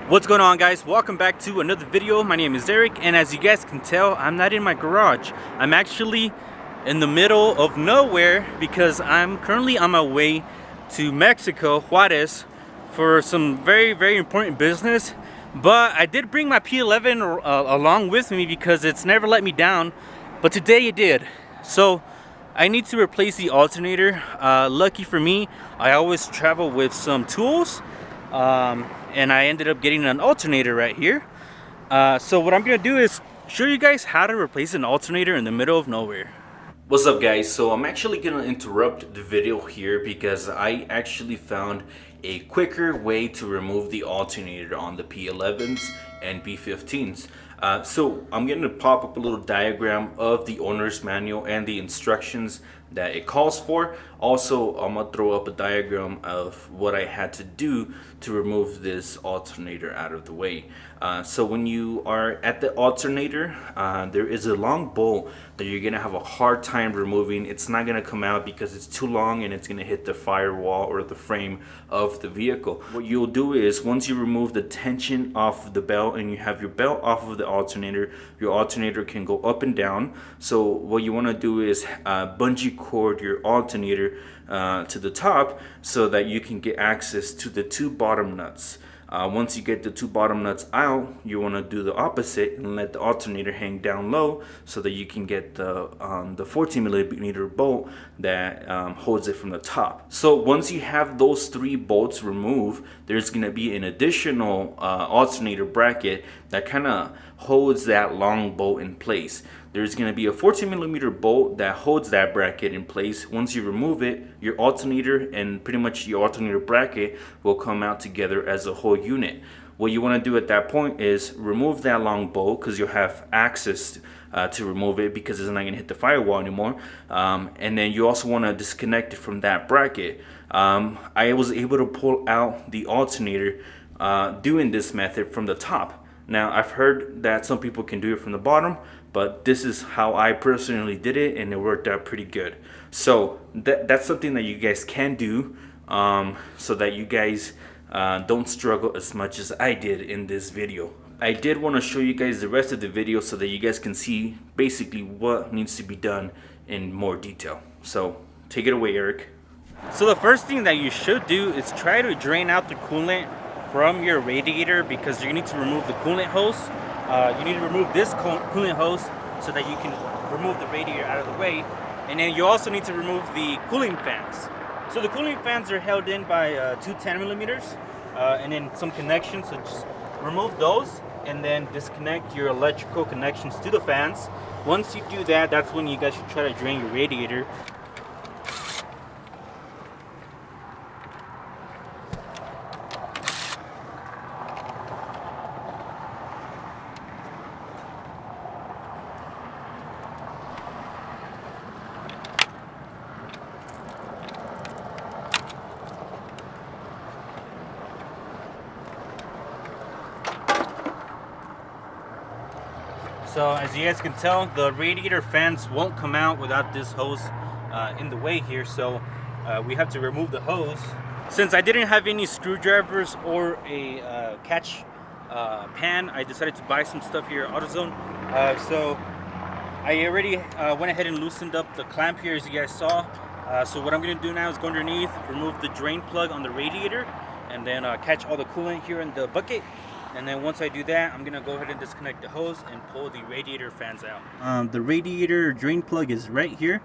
What's going on, guys? Welcome back to another video. My name is Eric, and as you guys can tell, I'm not in my garage. I'm actually in the middle of nowhere because I'm currently on my way to Mexico, Juarez, for some very important business. But I did bring my P11 along with me because it's never let me down, but today it did. So I need to replace the alternator. Lucky for me, I always travel with some tools. And I ended up getting an alternator right here. So what I'm gonna do is show you guys how to replace an alternator in the middle of nowhere. What's up, guys? So I'm actually gonna interrupt the video here because I actually found a quicker way to remove the alternator on the P11s and P15s. So I'm going to pop up a little diagram of the owner's manual and the instructions that it calls for. Also, I'm going to throw up a diagram of what I had to do to remove this alternator out of the way. So when you are at the alternator, there is a long bolt that you're going to have a hard time removing. It's not going to come out because it's too long and it's going to hit the firewall or the frame of the vehicle. What you'll do is once you remove the tension off of the belt and you have your belt off of the alternator, your alternator can go up and down. So what you want to do is bungee cord your alternator to the top so that you can get access to the two bottom nuts. Once you get the two bottom nuts out, you want to do the opposite and let the alternator hang down low so that you can get the 14 millimeter bolt that holds it from the top. So once you have those three bolts removed, there's going to be an additional alternator bracket that kind of holds that long bolt in place. There's going to be a 14 millimeter bolt that holds that bracket in place. Once you remove it, your alternator and pretty much your alternator bracket will come out together as a whole unit. What you want to do at that point is remove that long bolt because you'll have access to remove it because it's not going to hit the firewall anymore. And then you also want to disconnect it from that bracket. I was able to pull out the alternator doing this method from the top. Now, I've heard that some people can do it from the bottom, but this is how I personally did it, and it worked out pretty good. So that's something that you guys can do so that you guys don't struggle as much as I did in this video. I did want to show you guys the rest of the video so that you guys can see basically what needs to be done in more detail. So take it away, Eric. So the first thing that you should do is try to drain out the coolant from your radiator because you need to remove the coolant hose. You need to remove this coolant hose so that you can remove the radiator out of the way. And then you also need to remove the cooling fans. So the cooling fans are held in by two 10 millimeters and then some connections. So just remove those and then disconnect your electrical connections to the fans. Once you do that, that's when you guys should try to drain your radiator. So as you guys can tell, the radiator fans won't come out without this hose in the way here, so we have to remove the hose. Since I didn't have any screwdrivers or a catch pan, I decided to buy some stuff here at AutoZone. So I already went ahead and loosened up the clamp here, as you guys saw. So what I'm going to do now is go underneath, remove the drain plug on the radiator, and then catch all the coolant here in the bucket. And then once I do that, I'm gonna go ahead and disconnect the hose and pull the radiator fans out. The radiator drain plug is right here.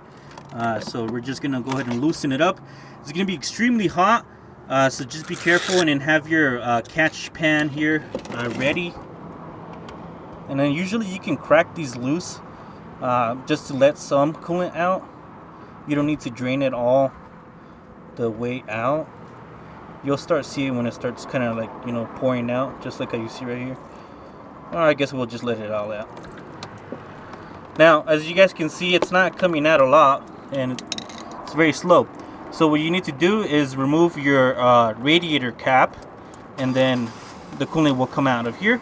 So we're just gonna go ahead and loosen it up. It's gonna be extremely hot, so just be careful and then have your catch pan here ready. And then usually you can crack these loose just to let some coolant out. You don't need to drain it all the way out. You'll start seeing when it starts kind of like, you know, pouring out, just like how you see right here. Or I guess we'll just let it all out. Now, as you guys can see, it's not coming out a lot, and it's very slow. So what you need to do is remove your radiator cap, and then the coolant will come out of here.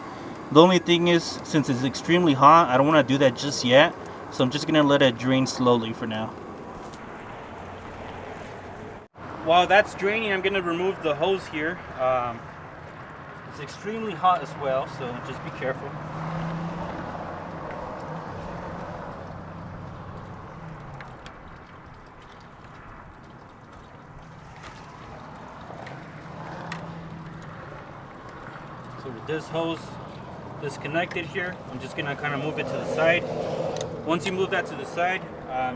The only thing is, since it's extremely hot, I don't want to do that just yet. So I'm just going to let it drain slowly for now. While that's draining, I'm going to remove the hose here. It's extremely hot as well, so just be careful. So with this hose disconnected here, I'm just gonna kind of move it to the side. Once you move that to the side,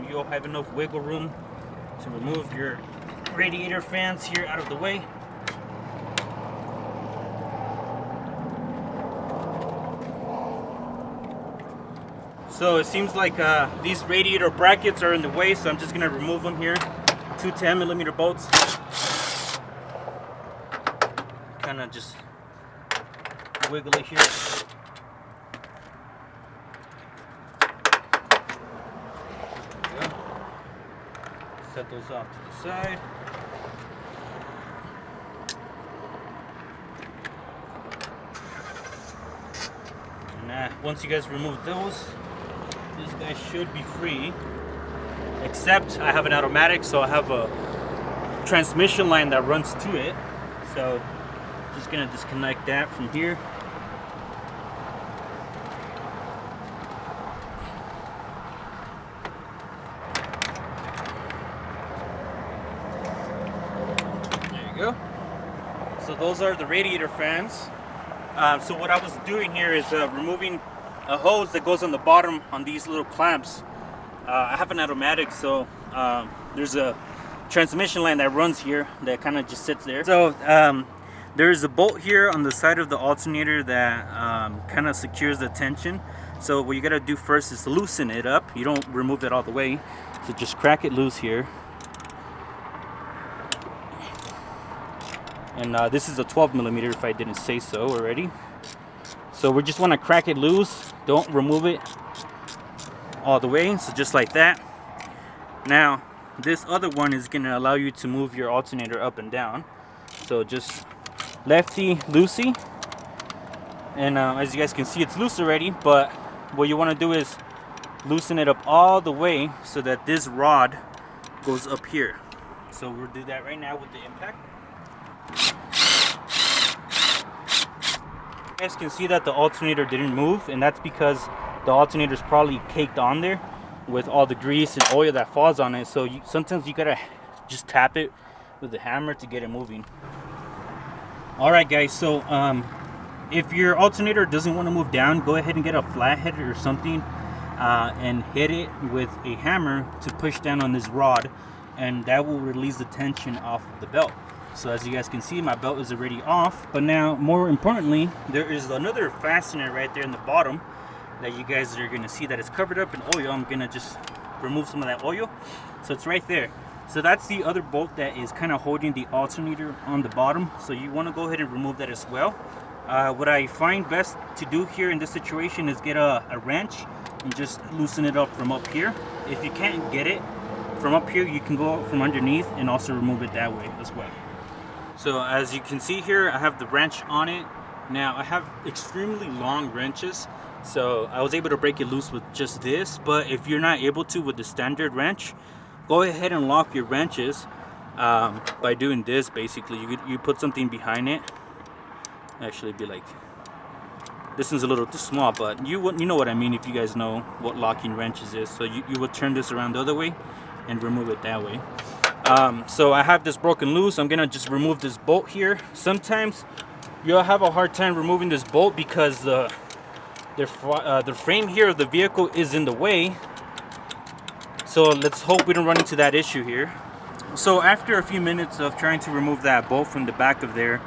you'll have enough wiggle room to remove your radiator fans here out of the way. So it seems like these radiator brackets are in the way, so I'm just gonna remove them here. 2 10mm bolts. Kind of just wiggle it here. There we go. Set those off to the side. And once you guys remove those, this guy should be free. Except I have an automatic, so I have a transmission line that runs to it. So just gonna disconnect that from here. There you go. So those are the radiator fans. So what I was doing here is removing a hose that goes on the bottom on these little clamps. I have an automatic, so there's a transmission line that runs here that kind of just sits there. So there's a bolt here on the side of the alternator that kind of secures the tension. So what you gotta do first is loosen it up. You don't remove it all the way, so just crack it loose here. And this is a 12mm if I didn't say so already. So we just want to crack it loose. Don't remove it all the way. So just like that. Now this other one is going to allow you to move your alternator up and down. So just lefty loosey. And as you guys can see, it's loose already. But what you want to do is loosen it up all the way so that this rod goes up here. So we'll do that right now with the impact. You guys can see that the alternator didn't move, and that's because the alternator is probably caked on there with all the grease and oil that falls on it. So sometimes you gotta just tap it with the hammer to get it moving. Alright guys, so if your alternator doesn't want to move down, go ahead and get a flathead or something and hit it with a hammer to push down on this rod, and that will release the tension off the belt. So as you guys can see, my belt is already off. But now, more importantly, there is another fastener right there in the bottom that you guys are gonna see that is covered up in oil. I'm gonna just remove some of that oil. So it's right there. So that's the other bolt that is kind of holding the alternator on the bottom. So you wanna go ahead and remove that as well. What I find best to do here in this situation is get a wrench and just loosen it up from up here. If you can't get it from up here, you can go from underneath and also remove it that way as well. So as you can see here, I have the wrench on it. Now I have extremely long wrenches, so I was able to break it loose with just this. But if you're not able to with the standard wrench, go ahead and lock your wrenches by doing this. Basically, you put something behind it. Actually, be like, this one's a little too small, but you know what I mean if you guys know what locking wrenches is. So you would turn this around the other way and remove it that way. So I have this broken loose. I'm gonna just remove this bolt here. Sometimes you'll have a hard time removing this bolt because the frame here of the vehicle is in the way. So let's hope we don't run into that issue here. So after a few minutes of trying to remove that bolt from the back of there,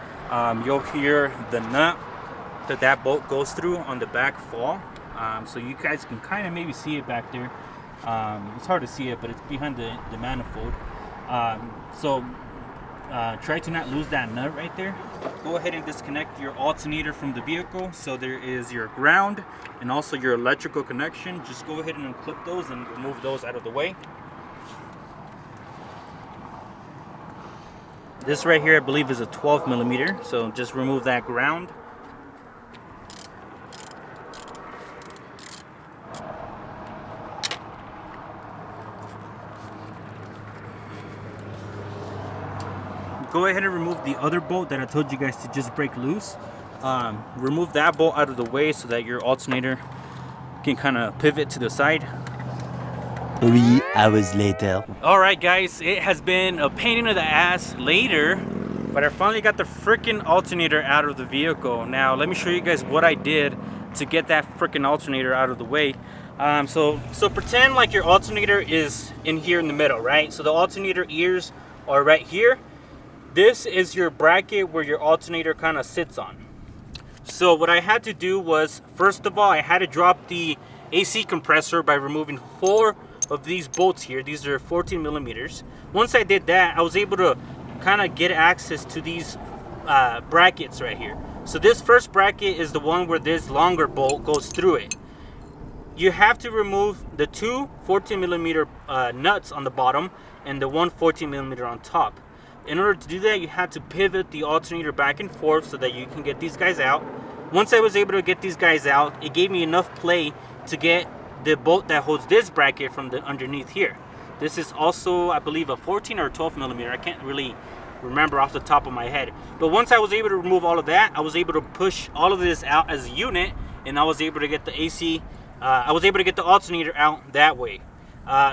you'll hear the nut that bolt goes through on the back fall. So you guys can kind of maybe see it back there. It's hard to see it, but it's behind the manifold. Try to not lose that nut right there. Go ahead and disconnect your alternator from the vehicle. So there is your ground and also your electrical connection. Just go ahead and unclip those and remove those out of the way. This right here I believe is a 12mm, so just remove that ground. Go ahead and remove the other bolt that I told you guys to just break loose. remove that bolt out of the way so that your alternator can kind of pivot to the side. 3 hours later. Alright guys, it has been a pain in the ass later, but I finally got the freaking alternator out of the vehicle. Now let me show you guys what I did to get that freaking alternator out of the way. So pretend like your alternator is in here in the middle, right? So the alternator ears are right here. This is your bracket where your alternator kind of sits on. So what I had to do was, first of all, I had to drop the AC compressor by removing 4 of these bolts here. These are 14 millimeters. Once I did that, I was able to kind of get access to these brackets right here. So this first bracket is the one where this longer bolt goes through it. You have to remove the 2 14 millimeter nuts on the bottom and the 1 14 millimeter on top. In order to do that, you have to pivot the alternator back and forth so that you can get these guys out. Once I was able to get these guys out, it gave me enough play to get the bolt that holds this bracket from the underneath here. This is also, I believe, a 14 or 12 millimeter. I can't really remember off the top of my head. But once I was able to remove all of that, I was able to push all of this out as a unit, and I was able to get the AC, I was able to get the alternator out that way.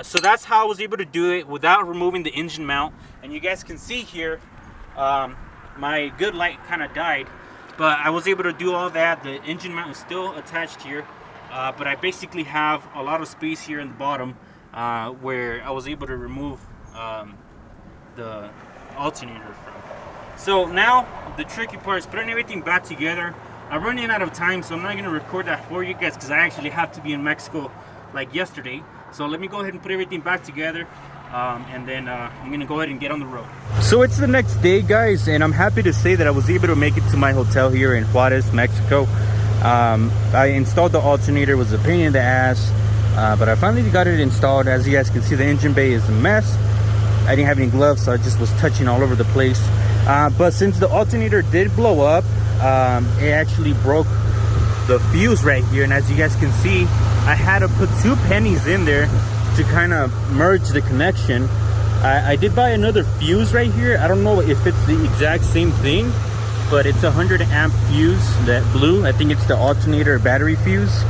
So that's how I was able to do it without removing the engine mount. And you guys can see here, my good light kind of died, but I was able to do all that. The engine mount is still attached here. But I basically have a lot of space here in the bottom where I was able to remove the alternator from. So now the tricky part is putting everything back together. I'm running out of time, so I'm not going to record that for you guys because I actually have to be in Mexico like yesterday. So let me go ahead and put everything back together, and then I'm going to go ahead and get on the road. So it's the next day, guys, and I'm happy to say that I was able to make it to my hotel here in Juarez, Mexico. I installed the alternator. It was a pain in the ass, but I finally got it installed. As you guys can see, the engine bay is a mess. I didn't have any gloves, so I just was touching all over the place. But since the alternator did blow up, it actually broke the fuse right here, and as you guys can see, I had to put 2 pennies in there to kind of merge the connection. I did buy another fuse right here. I don't know if it's the exact same thing, but it's a 100 amp fuse that blew. I think it's the alternator battery fuse.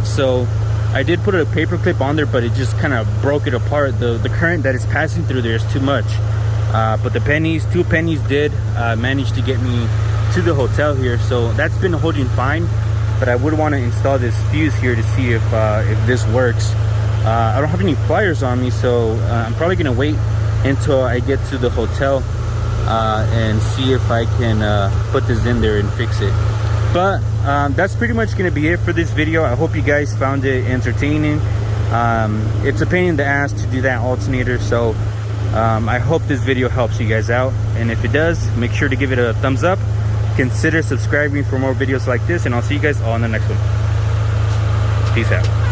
So I did put a paper clip on there, but it just kind of broke it apart. The current that is passing through there is too much. But the pennies, 2 pennies did manage to get me to the hotel here. So that's been holding fine, but I would want to install this fuse here to see if this works. I don't have any pliers on me, so I'm probably gonna wait until I get to the hotel and see if I can put this in there and fix it. But that's pretty much gonna be it for this video. I hope you guys found it entertaining. It's a pain in the ass to do that alternator, so I hope this video helps you guys out, and if it does, make sure to give it a thumbs up. Consider subscribing for more videos like this, and I'll see you guys all in the next one. Peace out.